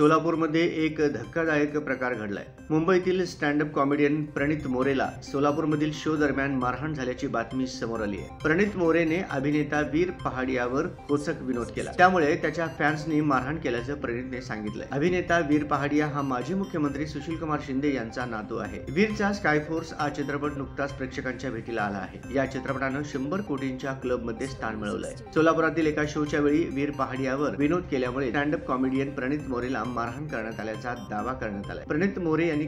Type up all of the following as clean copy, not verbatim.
सोलापूरमध्ये एक धक्कादायक प्रकार घडलाय। मुंबईतील स्टँडअप कॉमेडियन प्रणित मोरेला सोलापूरमधील शो दरम्यान मारहाण झाल्याची बातमी समोर आली आहे। प्रणित मोरेने अभिनेता वीर पहाडियावर खोचक विनोद केला, त्यामुळे त्याच्या फॅन्सनी मारहाण केल्याचं प्रणितने सांगितलंय। अभिनेता वीर पहाडिया हा माजी मुख्यमंत्री सुशीलकुमार शिंदे यांचा नातू आहे। वीरचा स्कायफोर्स हा चित्रपट नुकताच प्रेक्षकांच्या भेटीला आला आहे। या चित्रपटानं 100 कोटींच्या क्लब मध्ये स्थान मिळवलंय। सोलापुरातील एका शोच्या वेळी वीर पहाडियावर विनोद केल्यामुळे स्टँडअप कॉमेडियन प्रणित मोरेला मारहाण करण्यात आल्याचा दावा करण्यात आलाय। प्रणित मोरे यांनी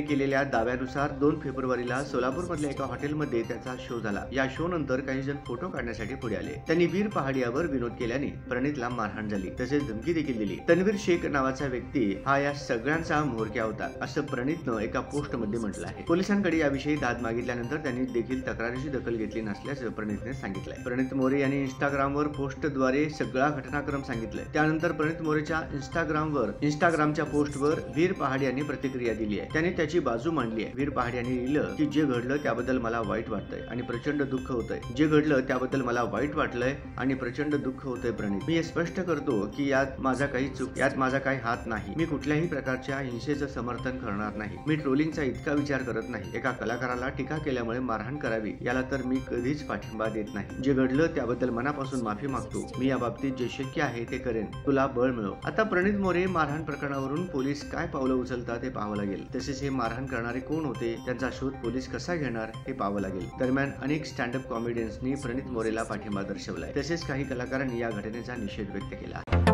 केलेल्या दाव्यानुसार 2 फेब्रुवारीला सोलापूरमधल्या एका हॉटेलमध्ये त्याचा शो झाला। या शो नंतर काही जण फोटो काढण्यासाठी पुढे आले। त्यांनी वीर पहाडियावर विनोद केल्याने प्रणितला मारहाण झाली, तसेच धमकी देखील दिली। तन्वीर शेख नावाचा व्यक्ती हा या सगळ्यांचा म्होरक्या होता, असं प्रणितनं एका पोस्ट मध्ये म्हटलं आहे। पोलिसांकडे याविषयी दाद मागितल्यानंतर त्यांनी देखील तक्रारीची दखल घेतली नसल्याचं प्रणितने सांगितलंय। प्रणित मोरे यांनी इंस्टाग्रामवर पोस्टद्वारे सगळा घटनाक्रम सांगितलाय। त्यानंतर प्रणित मोरेच्या इंस्टाग्रामच्या पोस्टवर वीर पहाडियांनी प्रतिक्रिया दिली आहे। त्याने त्याची बाजू मांडली आहे। वीर पहाडियांनी लिहिलं की जे घडलं त्याबद्दल मला वाईट वाटतंय आणि प्रचंड दुःख होतंय। जे घडलं त्याबद्दल मला वाईट वाटलंय आणि प्रचंड दुःख होतंय प्रणित। मी हे स्पष्ट करतो की यात माझा काही हात नाही। मी कुठल्याही प्रकारच्या हिंसेचं समर्थन करणार नाही। मी ट्रोलिंगचा इतका विचार करत नाही। एका कलाकाराला टीका केल्यामुळे मारहाण करावी याला तर मी कधीच पाठिंबा देत नाही। जे घडलं त्याबद्दल मनापासून माफी मागतो। मी या बाबतीत जे शक्य आहे ते करेन। तुला बळ मिळो। आता प्रणित मोरे मारहाण प्रकरणावरून पोलीस काय पावलं उचलतात हे पाहावं लागेल। तसेच हे मारहाण करणारे कोण होते, त्यांचा शोध पोलीस कसा घेणार हे पाहावं लागेल। दरम्यान अनेक स्टँडअप कॉमेडियन्सनी प्रणित मोरेला पाठिंबा दर्शवलाय। तसेच काही कलाकारांनी या घटनेचा निषेध व्यक्त केला।